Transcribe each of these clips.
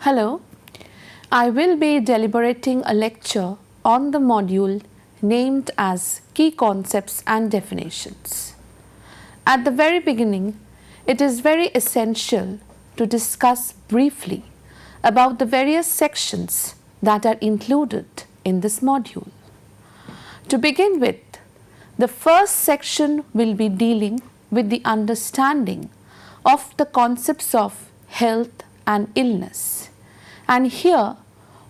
Hello, I will be deliberating a lecture on the module named as Key Concepts and Definitions. At the very beginning, it is very essential to discuss briefly about the various sections that are included in this module. To begin with, the first section will be dealing with the understanding of the concepts of health and illness. And here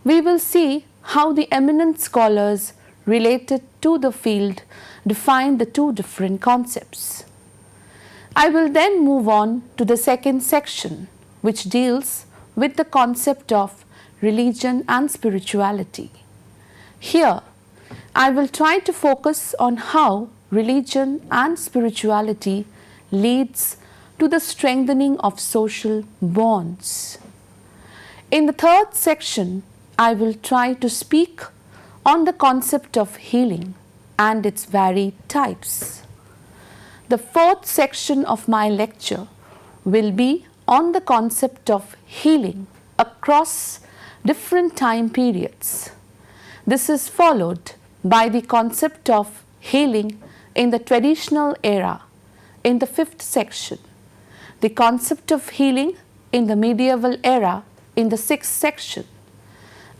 we will see how the eminent scholars related to the field define the two different concepts. I will then move on to the second section, which deals with the concept of religion and spirituality. Here, I will try to focus on how religion and spirituality leads to the strengthening of social bonds. In the third section, I will try to speak on the concept of healing and its varied types. The fourth section of my lecture will be on the concept of healing across different time periods. This is followed by the concept of healing in the traditional era in the fifth section, the concept of healing in the medieval era in the sixth section,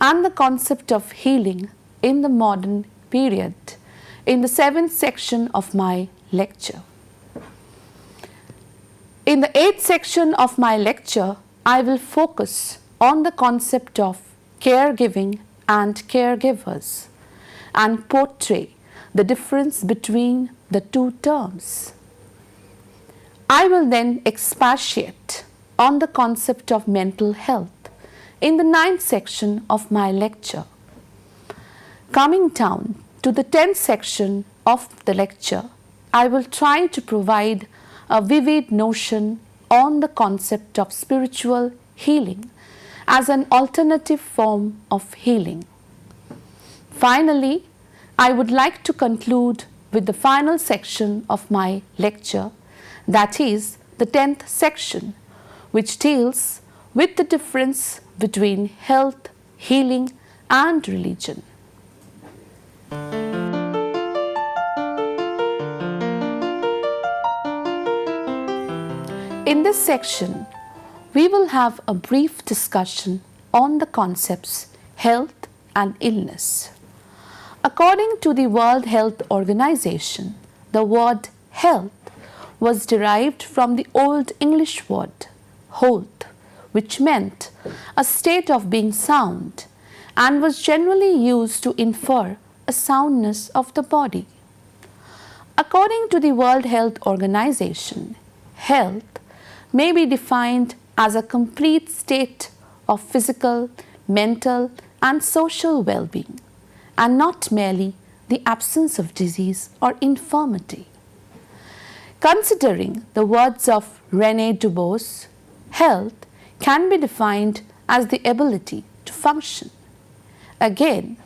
and the concept of healing in the modern period in the seventh section of my lecture. In the eighth section of my lecture, I will focus on the concept of caregiving and caregivers and portray the difference between the two terms. I will then expatiate on the concept of mental health in the ninth section of my lecture. Coming down to the 10th section of the lecture, I will try to provide a vivid notion on the concept of spiritual healing as an alternative form of healing. Finally, I would like to conclude with the final section of my lecture, that is the 10th section, which deals with the difference between health, healing, and religion. In this section, we will have a brief discussion on the concepts health and illness. According to the World Health Organization, the word health was derived from the Old English word health, which meant a state of being sound and was generally used to infer a soundness of the body. According to the World Health Organization, health may be defined as a complete state of physical, mental, and social well-being, and not merely the absence of disease or infirmity. Considering the words of René Dubos, health can be defined as the ability to function. Again,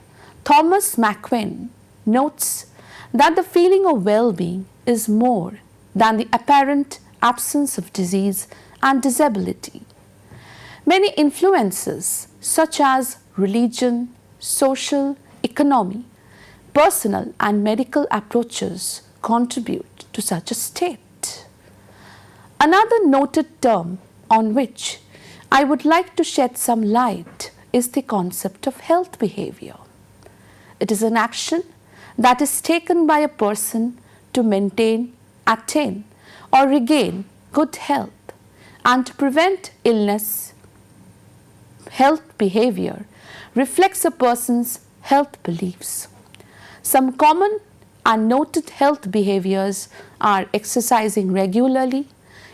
Thomas McQueen notes that the feeling of well-being is more than the apparent absence of disease and disability. Many influences such as religion, social, economy, personal and medical approaches contribute to such a state. Another noted term on which I would like to shed some light is the concept of health behavior. It is an action that is taken by a person to maintain, attain, or regain good health and to prevent illness. Health behavior reflects a person's health beliefs. Some common and noted health behaviors are exercising regularly,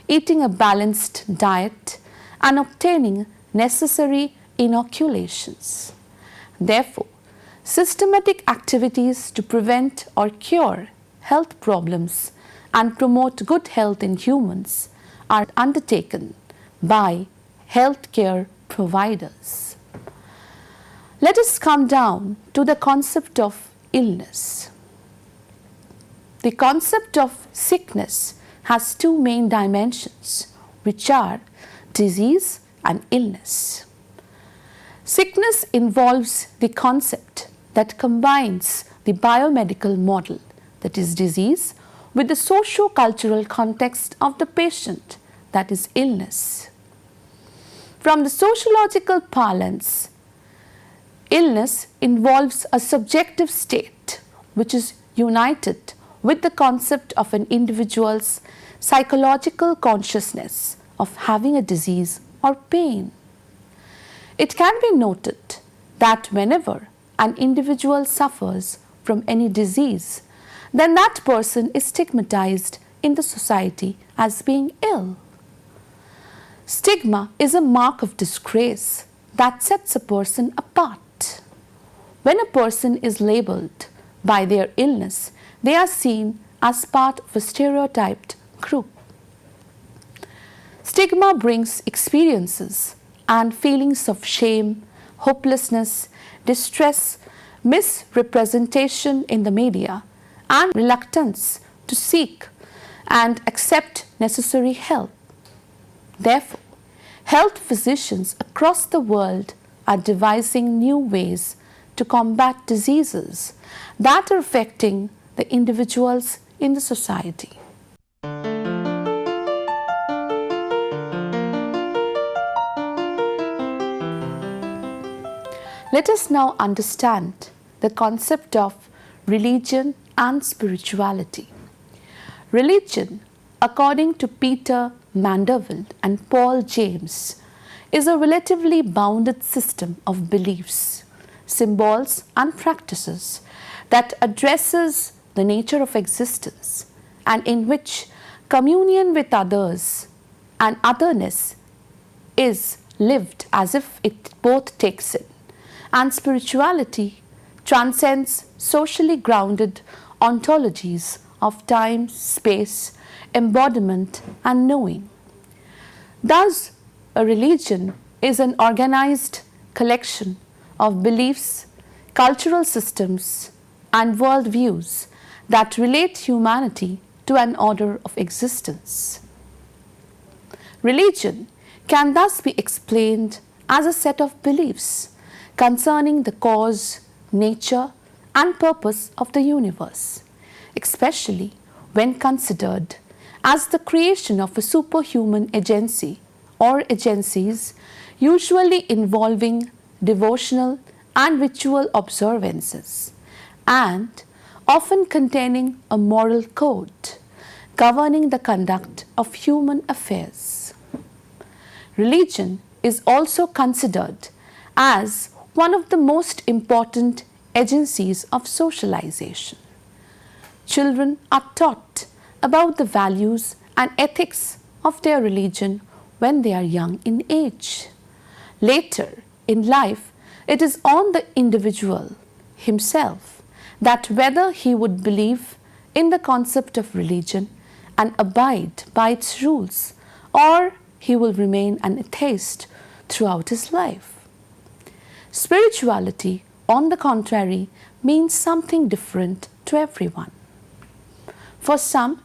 eating a balanced diet, and obtaining necessary inoculations. Therefore, systematic activities to prevent or cure health problems and promote good health in humans are undertaken by healthcare providers. Let us come down to the concept of illness. The concept of sickness has two main dimensions, which are disease and illness. Sickness involves the concept that combines the biomedical model, that is disease, with the socio-cultural context of the patient, that is illness. From the sociological parlance, illness involves a subjective state which is united with the concept of an individual's psychological consciousness of having a disease or pain. It can be noted that whenever an individual suffers from any disease, then that person is stigmatized in the society as being ill. Stigma is a mark of disgrace that sets a person apart. When a person is labeled by their illness, they are seen as part of a stereotyped group. Stigma brings experiences and feelings of shame, hopelessness, distress, misrepresentation in the media, and reluctance to seek and accept necessary help. Therefore, health physicians across the world are devising new ways to combat diseases that are affecting the individuals in the society. Let us now understand the concept of religion and spirituality. Religion, according to Peter Mandeville and Paul James, is a relatively bounded system of beliefs, symbols and practices that addresses the nature of existence and in which communion with others and otherness is lived as if it both takes in. And spirituality transcends socially grounded ontologies of time, space, embodiment, and knowing. Thus, a religion is an organized collection of beliefs, cultural systems, and worldviews that relate humanity to an order of existence. Religion can thus be explained as a set of beliefs concerning the cause, nature, and purpose of the universe, especially when considered as the creation of a superhuman agency or agencies, usually involving devotional and ritual observances, and often containing a moral code governing the conduct of human affairs. Religion is also considered as one of the most important agencies of socialization. Children are taught about the values and ethics of their religion when they are young in age. Later in life, it is on the individual himself that whether he would believe in the concept of religion and abide by its rules, or he will remain an atheist throughout his life. Spirituality, on the contrary, means something different to everyone. For some,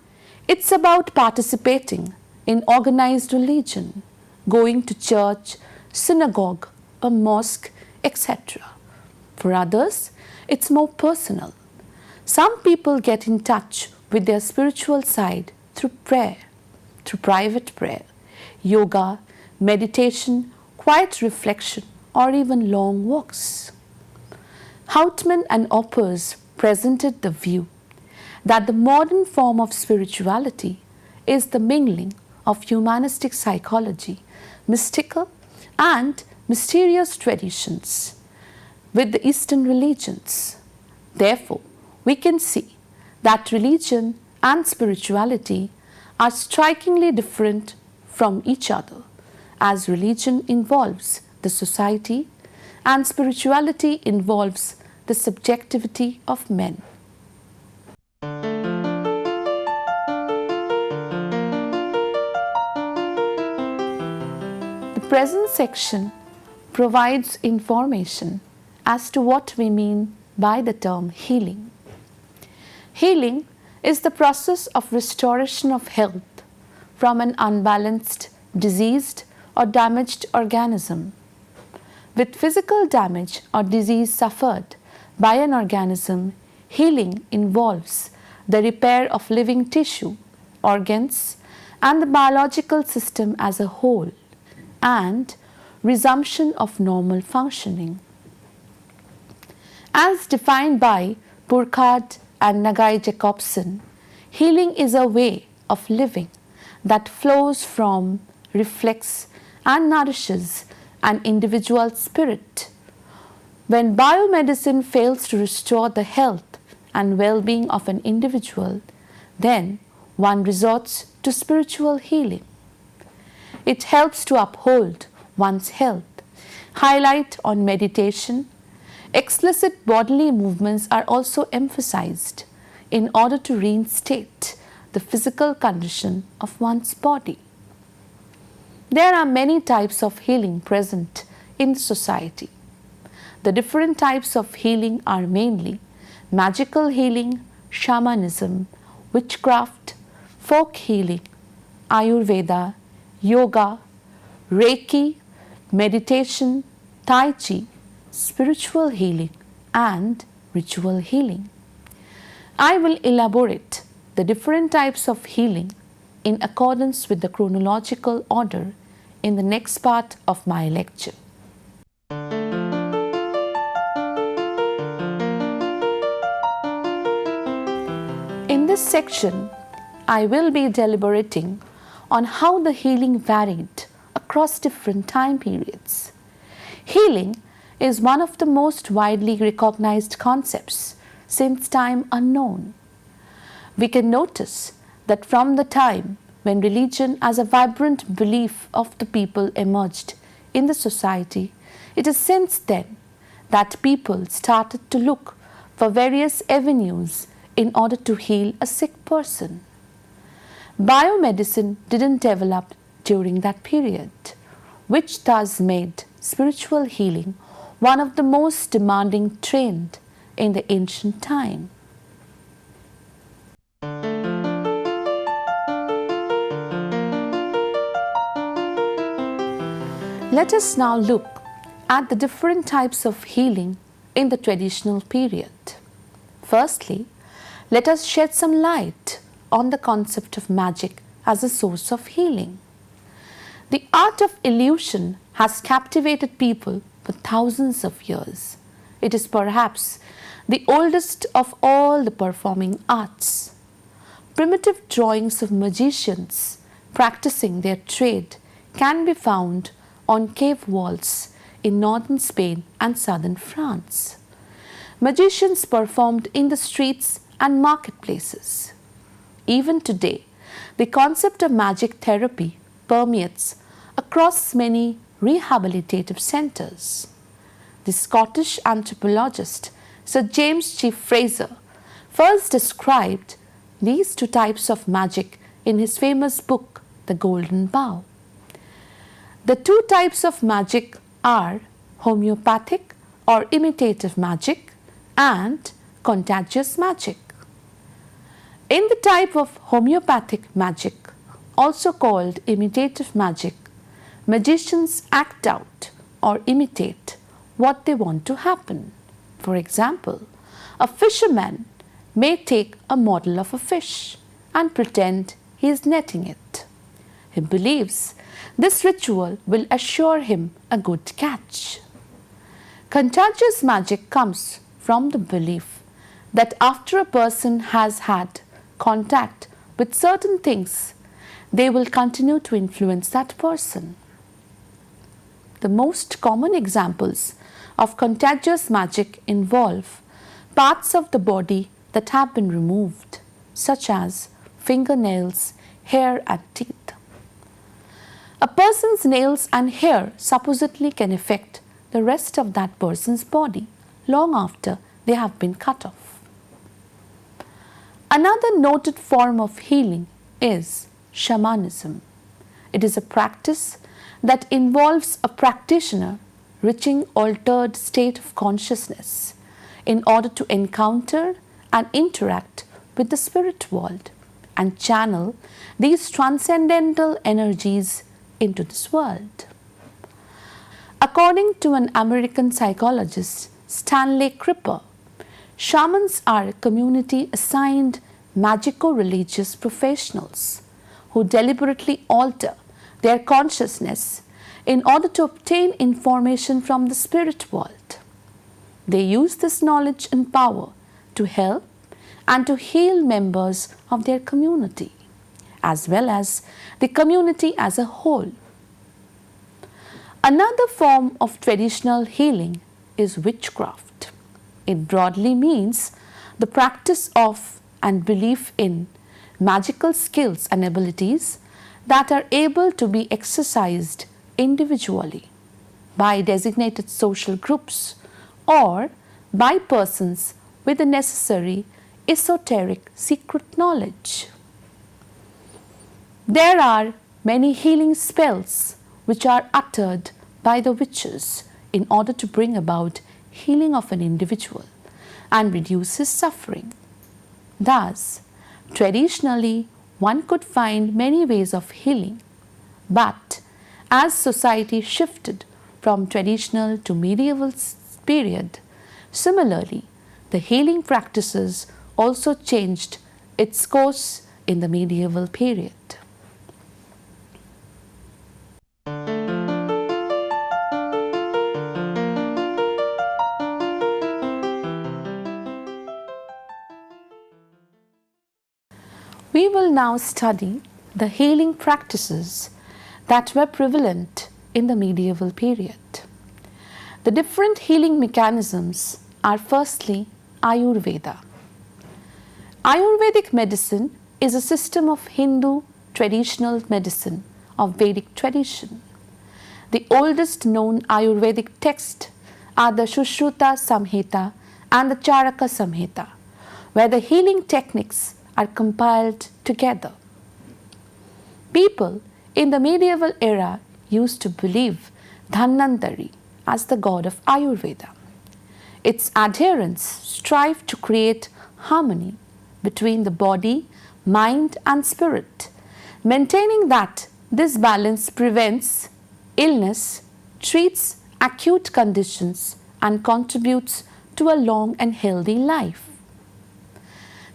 it's about participating in organized religion, going to church, synagogue, a mosque, etc. For others, it's more personal. Some people get in touch with their spiritual side through prayer, through private prayer, yoga, meditation, quiet reflection, or even long walks. Hauptmann and Oppers presented the view that the modern form of spirituality is the mingling of humanistic psychology, mystical and mysterious traditions with the Eastern religions. Therefore, we can see that religion and spirituality are strikingly different from each other, as religion involves the society and spirituality involves the subjectivity of men. The present section provides information as to what we mean by the term healing. Healing is the process of restoration of health from an unbalanced, diseased, or damaged organism. With physical damage or disease suffered by an organism, healing involves the repair of living tissue, organs, and the biological system as a whole, and resumption of normal functioning. As defined by Burkhard and Nagai Jacobson, healing is a way of living that flows from, reflects, and nourishes an individual spirit. When biomedicine fails to restore the health and well-being of an individual, then one resorts to spiritual healing. It helps to uphold one's health. Highlight on meditation. Explicit bodily movements are also emphasized in order to reinstate the physical condition of one's body. There are many types of healing present in society. The different types of healing are mainly magical healing, shamanism, witchcraft, folk healing, Ayurveda, yoga, Reiki, meditation, Tai Chi, spiritual healing, and ritual healing. I will elaborate the different types of healing in accordance with the chronological order in the next part of my lecture. In this section, I will be deliberating on how the healing varied across different time periods. Healing is one of the most widely recognized concepts since time unknown. We can notice that from the time when religion as a vibrant belief of the people emerged in the society, it is since then that people started to look for various avenues in order to heal a sick person. Biomedicine didn't develop during that period, which thus made spiritual healing one of the most demanding trend in the ancient time. Let us now look at the different types of healing in the traditional period. Firstly, let us shed some light on the concept of magic as a source of healing. The art of illusion has captivated people for thousands of years. It is perhaps the oldest of all the performing arts. Primitive drawings of magicians practicing their trade can be found on cave walls in northern Spain and southern France. Magicians performed in the streets and marketplaces. Even today, the concept of magic therapy permeates across many rehabilitative centers. The Scottish anthropologist Sir James G. Fraser first described these two types of magic in his famous book, The Golden Bough. The two types of magic are homeopathic or imitative magic and contagious magic. In the type of homeopathic magic, also called imitative magic, magicians act out or imitate what they want to happen. For example, a fisherman may take a model of a fish and pretend he is netting it. He believes this ritual will assure him a good catch. Contagious magic comes from the belief that after a person has had contact with certain things, they will continue to influence that person. The most common examples of contagious magic involve parts of the body that have been removed, such as fingernails, hair, and teeth. A person's nails and hair supposedly can affect the rest of that person's body long after they have been cut off. Another noted form of healing is shamanism. It is a practice that involves a practitioner reaching altered state of consciousness in order to encounter and interact with the spirit world and channel these transcendental energies into this world. According to an American psychologist, Stanley Kripper, shamans are community assigned magico-religious professionals who deliberately alter their consciousness in order to obtain information from the spirit world. They use this knowledge and power to help and to heal members of their community, as well as the community as a whole. Another form of traditional healing is witchcraft. It broadly means the practice of and belief in magical skills and abilities that are able to be exercised individually, by designated social groups, or by persons with the necessary esoteric secret knowledge. There are many healing spells which are uttered by the witches in order to bring about healing of an individual and reduce his suffering. Thus, traditionally, one could find many ways of healing, but as society shifted from traditional to medieval period, similarly, the healing practices also changed its course in the medieval period. We will now study the healing practices that were prevalent in the medieval period. The different healing mechanisms are firstly Ayurveda. Ayurvedic medicine is a system of Hindu traditional medicine of Vedic tradition. The oldest known Ayurvedic texts are the Sushruta Samhita and the Charaka Samhita, where the healing techniques are compiled together. People in the medieval era used to believe Dhanvantari as the god of Ayurveda. Its adherents strive to create harmony between the body, mind and spirit, maintaining that this balance prevents illness, treats acute conditions and contributes to a long and healthy life.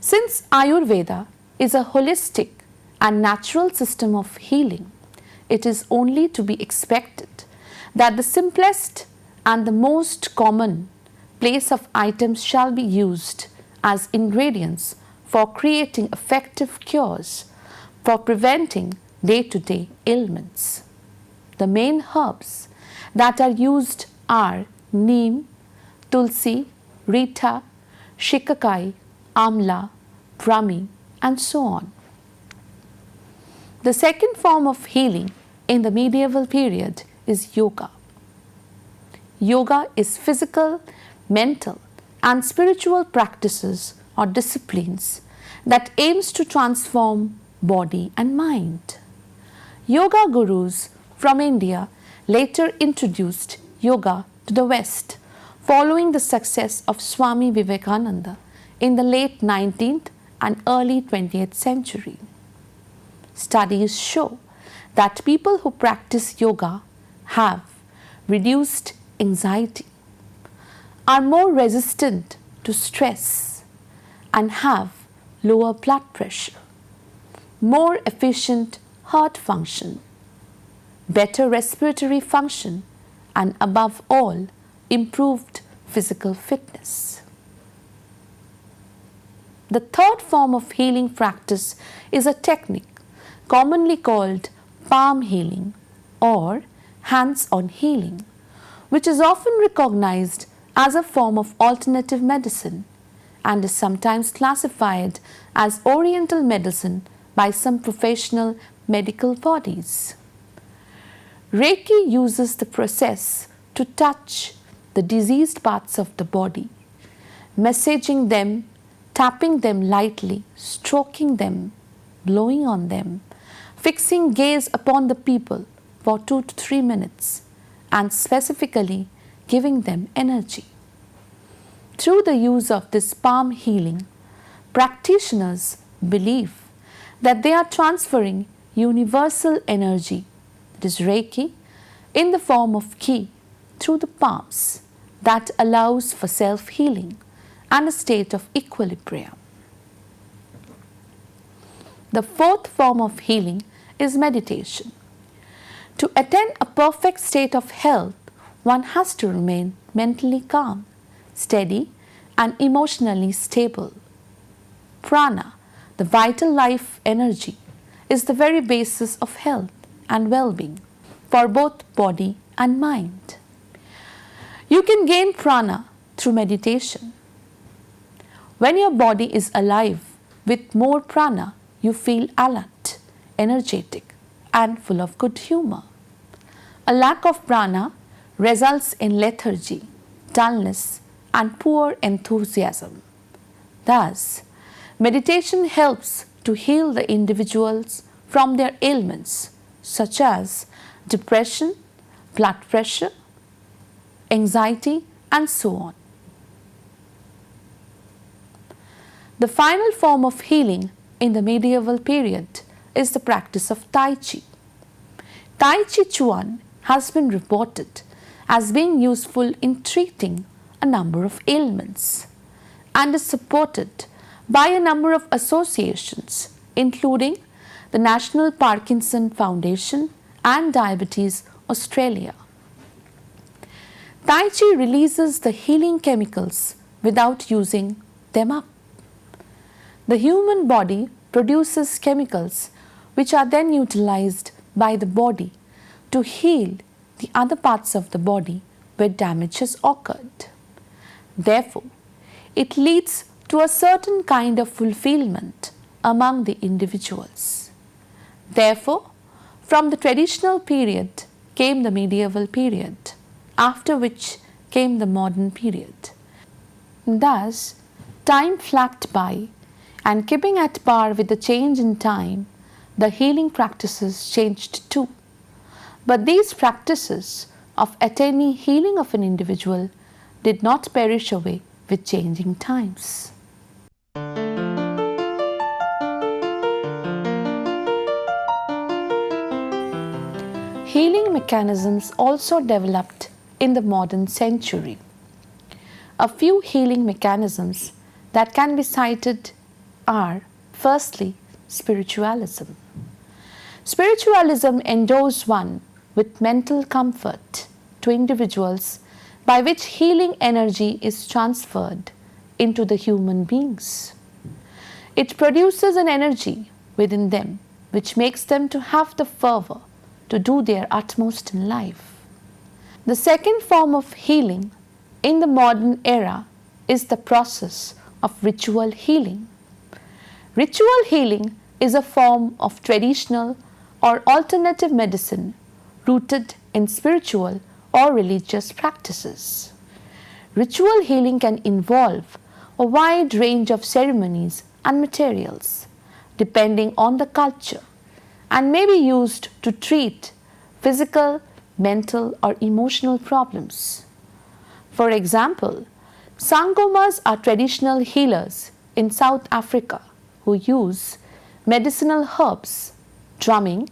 Since Ayurveda is a holistic and natural system of healing, it is only to be expected that the simplest and the most common place of items shall be used as ingredients for creating effective cures for preventing day-to-day ailments. The main herbs that are used are neem, tulsi, rita, shikakai, amla, brahmi, and so on. The second form of healing in the medieval period is yoga. Yoga is physical, mental, and spiritual practices or disciplines that aims to transform body and mind. Yoga gurus from India later introduced yoga to the West following the success of Swami Vivekananda in the late 19th and early 20th century. Studies show that people who practice yoga have reduced anxiety, are more resistant to stress, and have lower blood pressure, more efficient heart function, better respiratory function, and above all, improved physical fitness. The third form of healing practice is a technique commonly called palm healing or hands-on healing, which is often recognized as a form of alternative medicine and is sometimes classified as Oriental medicine by some professional medical bodies. Reiki uses the process to touch the diseased parts of the body, massaging them, tapping them lightly, stroking them, blowing on them, fixing gaze upon the people for 2 to 3 minutes, and specifically giving them energy. Through the use of this palm healing, practitioners believe that they are transferring universal energy, that is Reiki, in the form of ki through the palms that allows for self-healing and a state of equilibrium. The fourth form of healing is meditation. To attain a perfect state of health, one has to remain mentally calm, steady, and emotionally stable. Prana, the vital life energy, is the very basis of health and well-being for both body and mind. You can gain prana through meditation. When your body is alive with more prana, you feel alert, energetic, and full of good humor. A lack of prana results in lethargy, dullness, and poor enthusiasm. Thus, meditation helps to heal the individuals from their ailments such as depression, blood pressure, anxiety, and so on. The final form of healing in the medieval period is the practice of Tai Chi. Tai Chi Chuan has been reported as being useful in treating a number of ailments and is supported by a number of associations, including the National Parkinson Foundation and Diabetes Australia. Tai Chi releases the healing chemicals without using them up. The human body produces chemicals which are then utilized by the body to heal the other parts of the body where damage has occurred. Therefore, it leads to a certain kind of fulfillment among the individuals. Therefore, from the traditional period came the medieval period, after which came the modern period. Thus, time flagged by, and keeping at par with the change in time, the healing practices changed too. But these practices of attaining healing of an individual did not perish away with changing times. Healing mechanisms also developed in the modern century. A few healing mechanisms that can be cited are, firstly, spiritualism. Spiritualism endows one with mental comfort to individuals by which healing energy is transferred into the human beings. It produces an energy within them which makes them to have the fervor to do their utmost in life. The second form of healing in the modern era is the process of ritual healing. Ritual healing is a form of traditional or alternative medicine rooted in spiritual or religious practices. Ritual healing can involve a wide range of ceremonies and materials depending on the culture and may be used to treat physical, mental, or emotional problems. For example, Sangomas are traditional healers in South Africa who use medicinal herbs, drumming,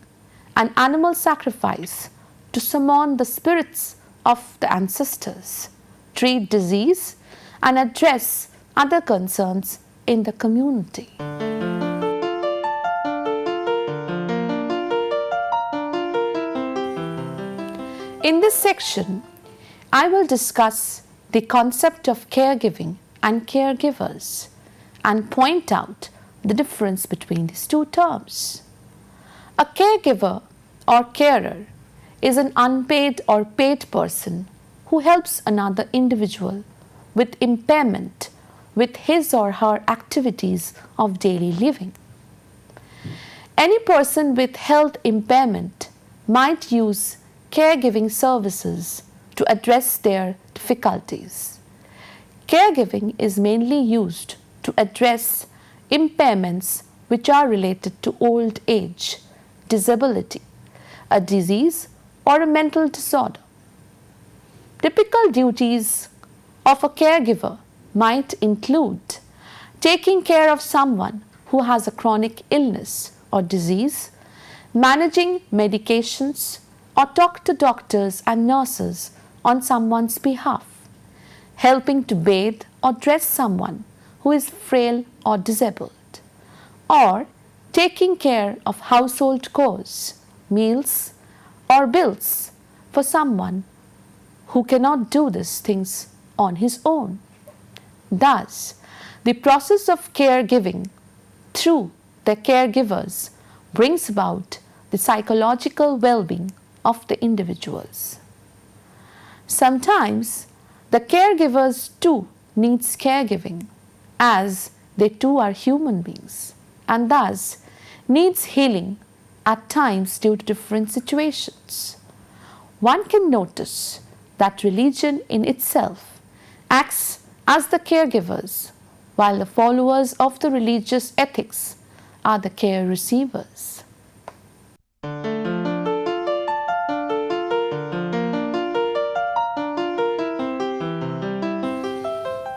and animal sacrifice to summon the spirits of the ancestors, treat disease, and address other concerns in the community. In this section, I will discuss the concept of caregiving and caregivers and point out the difference between these two terms. A caregiver or carer is an unpaid or paid person who helps another individual with impairment with his or her activities of daily living. Any person with health impairment might use caregiving services to address their difficulties. Caregiving is mainly used to address impairments which are related to old age, disability, a disease, or a mental disorder. Typical duties of a caregiver might include taking care of someone who has a chronic illness or disease, managing medications, or talk to doctors and nurses on someone's behalf, helping to bathe or dress someone who is frail or disabled, or taking care of household chores, meals, or bills for someone who cannot do these things on his own. Thus, the process of caregiving through the caregivers brings about the psychological well-being of the individuals. Sometimes the caregivers too needs caregiving, as they too are human beings, and thus needs healing at times due to different situations. One can notice that religion in itself acts as the caregivers, while the followers of the religious ethics are the care receivers.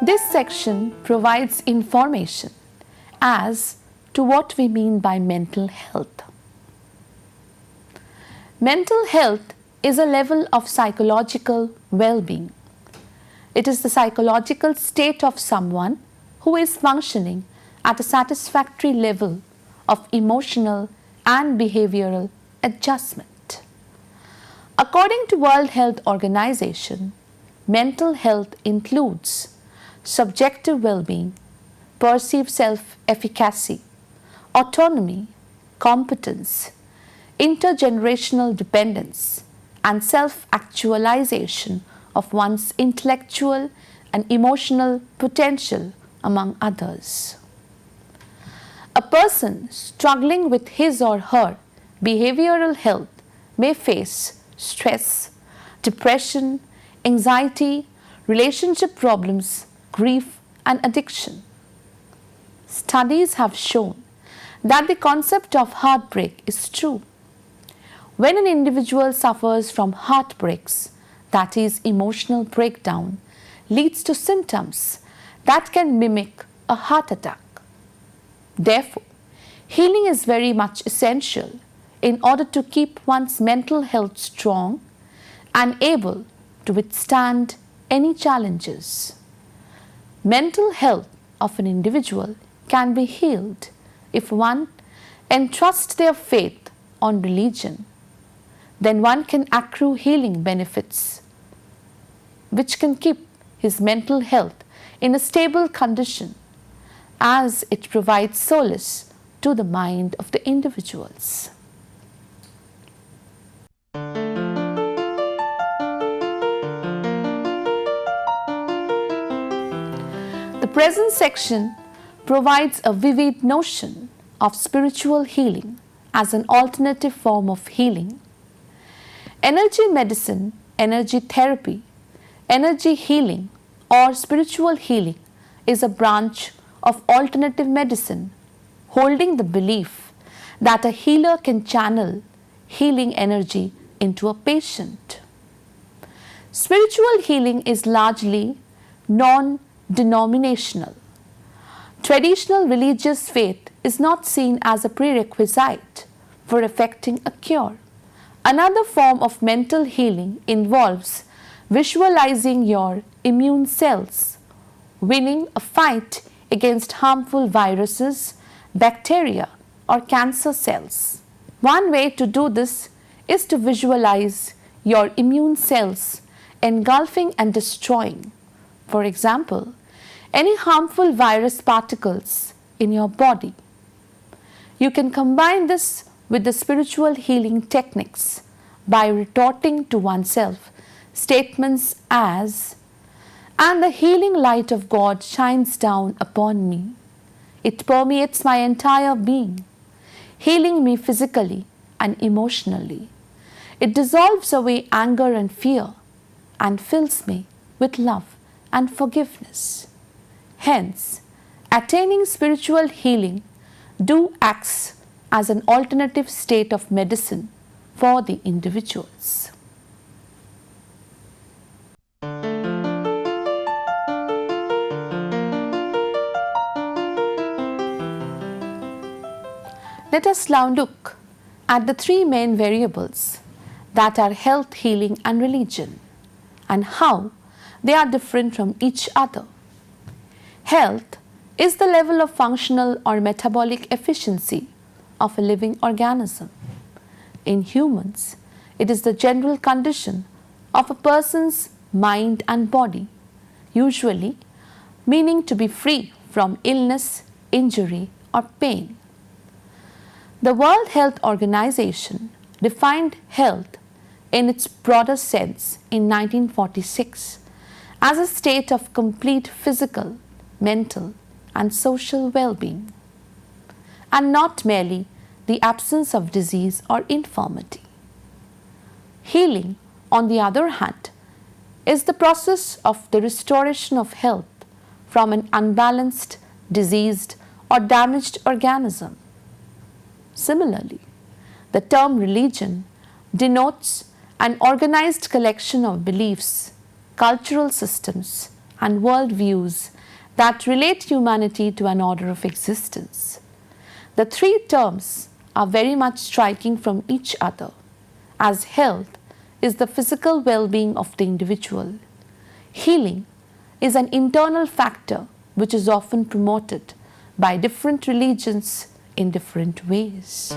This section provides information as to what we mean by mental health. Mental health is a level of psychological well-being. It is the psychological state of someone who is functioning at a satisfactory level of emotional and behavioral adjustment. According to World Health Organization, mental health includes subjective well-being, perceived self-efficacy, autonomy, competence, intergenerational dependence, and self-actualization of one's intellectual and emotional potential, among others. A person struggling with his or her behavioral health may face stress, depression, anxiety, relationship problems, grief, and addiction. Studies have shown that the concept of heartbreak is true. When an individual suffers from heartbreaks, that is, emotional breakdown, leads to symptoms that can mimic a heart attack. Therefore, healing is very much essential in order to keep one's mental health strong and able to withstand any challenges. Mental health of an individual can be healed if one entrusts their faith on religion. Then one can accrue healing benefits, which can keep his mental health in a stable condition, as it provides solace to the mind of the individuals. The present section provides a vivid notion of spiritual healing as an alternative form of healing. Energy medicine, energy therapy, energy healing, or spiritual healing is a branch of alternative medicine holding the belief that a healer can channel healing energy into a patient. Spiritual healing is largely non-denominational. Traditional religious faith is not seen as a prerequisite for effecting a cure. Another form of mental healing involves visualizing your immune cells winning a fight against harmful viruses, bacteria, or cancer cells. One way to do this is to visualize your immune cells engulfing and destroying, for example, any harmful virus particles in your body. You can combine this with the spiritual healing techniques by retorting to oneself statements as, "And the healing light of God shines down upon me. It permeates my entire being, healing me physically and emotionally. It dissolves away anger and fear and fills me with love and forgiveness." Hence, attaining spiritual healing acts as an alternative state of medicine for the individuals. Let us now look at the three main variables that are health, healing, and religion, and how they are different from each other. Health is the level of functional or metabolic efficiency of a living organism. In humans, it is the general condition of a person's mind and body, usually meaning to be free from illness, injury, or pain. The World Health Organization defined health in its broader sense in 1946 as a state of complete physical, mental, and social well-being, and not merely the absence of disease or infirmity. Healing, on the other hand, is the process of the restoration of health from an unbalanced, diseased, or damaged organism. Similarly, the term religion denotes an organized collection of beliefs, cultural systems, and worldviews that relate humanity to an order of existence. The three terms are very much striking from each other, as health is the physical well-being of the individual. Healing is an internal factor which is often promoted by different religions in different ways.